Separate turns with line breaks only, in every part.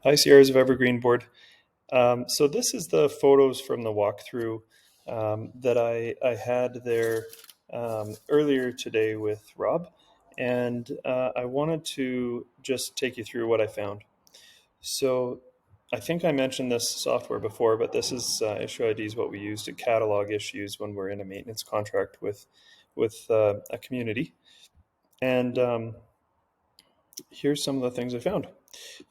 Hi, Sierras of Evergreen Board. So this is the photos from the walkthrough that I had there earlier today with Rob, and I wanted to just take you through what I found. So I think I mentioned this software before, but this is IssueID is what we use to catalog issues when we're in a maintenance contract with a community. And here's some of the things I found.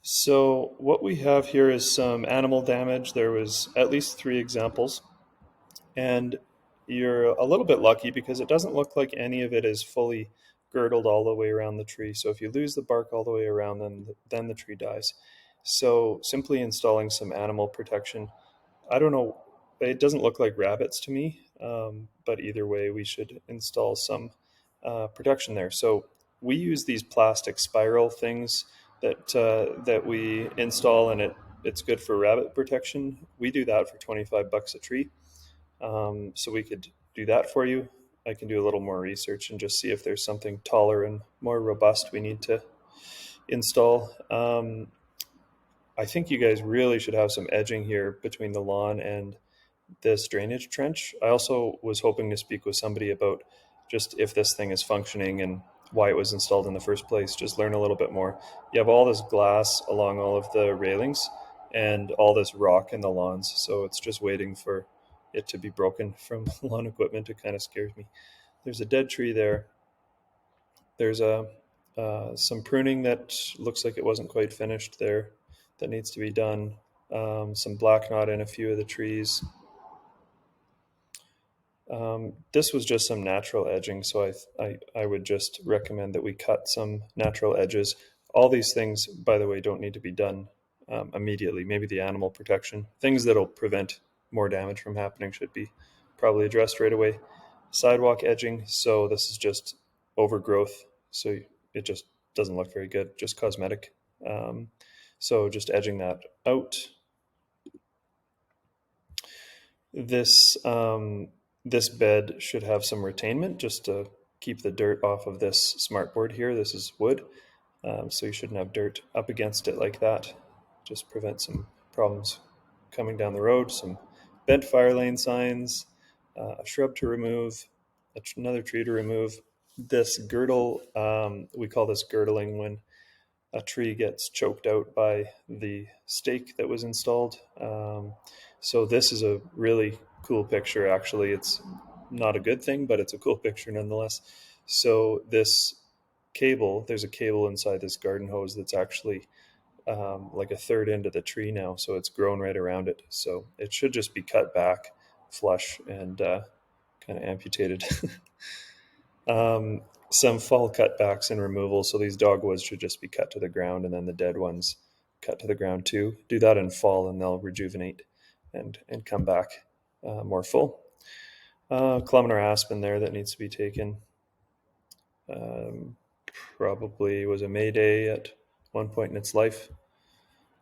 So what we have here is some animal damage. There was at least three examples, and you're a little bit lucky because it doesn't look like any of it is fully girdled all the way around the tree. So if you lose the bark all the way around, then the tree dies. So simply installing some animal protection. I don't know. It doesn't look like rabbits to me, but either way, we should install some protection there. So we use these plastic spiral things that we install, and it's good for rabbit protection. We do that for $25 a tree. So we could do that for you. I can do a little more research and just see if there's something taller and more robust we need to install. I think you guys really should have some edging here between the lawn and this drainage trench. I also was hoping to speak with somebody about just if this thing is functioning and why it was installed in the first place. Just learn a little bit more. You have all this glass along all of the railings and all this rock in the lawns, so it's just waiting for it to be broken from lawn equipment. It kind of scares me. There's a dead tree there. There's a some pruning that looks like it wasn't quite finished there that needs to be done. Some black knot in a few of the trees. This was just some natural edging, so I would just recommend that we cut some natural edges. All these things, by the way, don't need to be done immediately. Maybe the animal protection, things that'll prevent more damage from happening, should be probably addressed right away. Sidewalk edging, so this is just overgrowth, so it just doesn't look very good, just cosmetic. So just edging that out. This this bed should have some retainment just to keep the dirt off of this smartboard here. This is wood, so you shouldn't have dirt up against it like that. Just prevent some problems coming down the road. Some bent fire lane signs, a shrub to remove, another tree to remove. This girdle, we call this girdling when a tree gets choked out by the stake that was installed. So this is a really cool picture. Actually, it's not a good thing, but it's a cool picture nonetheless. So this cable, there's a cable inside this garden hose that's actually like a third into the tree now. So it's grown right around it. So it should just be cut back flush and kind of amputated. Some fall cutbacks and removal. So these dogwoods should just be cut to the ground, and then the dead ones cut to the ground too. Do that in fall, and they'll rejuvenate and come back more full. Columnar aspen there that needs to be taken. Probably was a Mayday at one point in its life.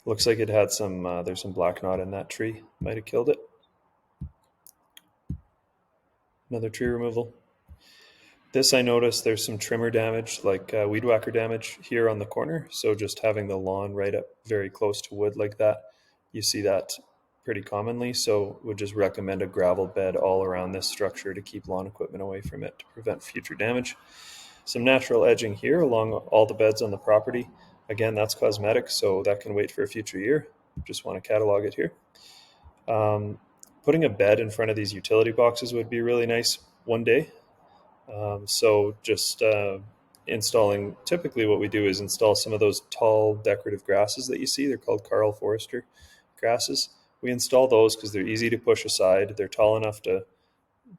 Looks like it had some. There's some black knot in that tree. Might have killed it. Another tree removal. This I noticed there's some trimmer damage, like weed whacker damage here on the corner. So just having the lawn right up very close to wood like that, you see that pretty commonly. So would just recommend a gravel bed all around this structure to keep lawn equipment away from it to prevent future damage. Some natural edging here along all the beds on the property. Again, that's cosmetic, so that can wait for a future year. Just want to catalog it here. Putting a bed in front of these utility boxes would be really nice one day. So just installing, typically what we do is install some of those tall decorative grasses that you see. They're called Carl Forester grasses. We install those because they're easy to push aside. They're tall enough to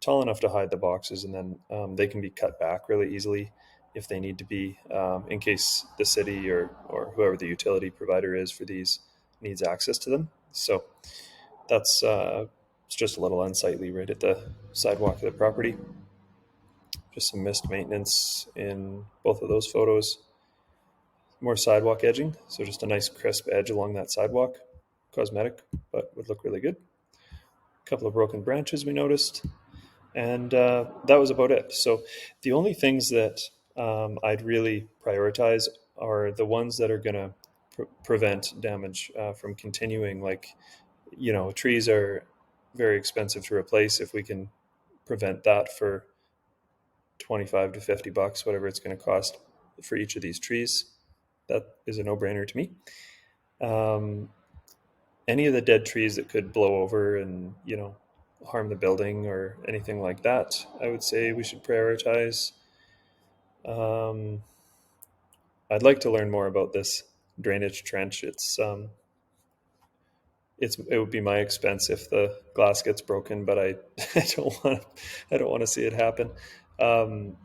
hide the boxes, and then they can be cut back really easily if they need to be, in case the city or whoever the utility provider is for these needs access to them. So that's it's just a little unsightly right at the sidewalk of the property. Just some missed maintenance in both of those photos. More sidewalk edging, so just a nice crisp edge along that sidewalk. Cosmetic, but would look really good. A couple of broken branches we noticed, and that was about it. So the only things that I'd really prioritize are the ones that are going to prevent damage from continuing. Like, trees are very expensive to replace. If we can prevent that for 25 to $50, whatever it's going to cost for each of these trees, that is a no-brainer to me. Any of the dead trees that could blow over and harm the building or anything like that, I would say we should prioritize. um, I'd like to learn more about this drainage trench. It would be my expense if the glass gets broken, but I I don't want to see it happen.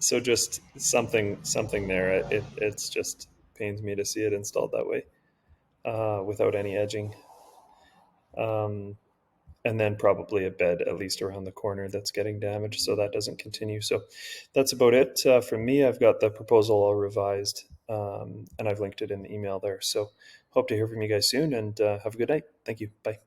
So just something there. It's just pains me to see it installed that way, without any edging. Um, and then probably a bed at least around the corner that's getting damaged, so that doesn't continue. So that's about it from me. I've got the proposal all revised, and I've linked it in the email there. So hope to hear from you guys soon, and have a good night. Thank you. Bye.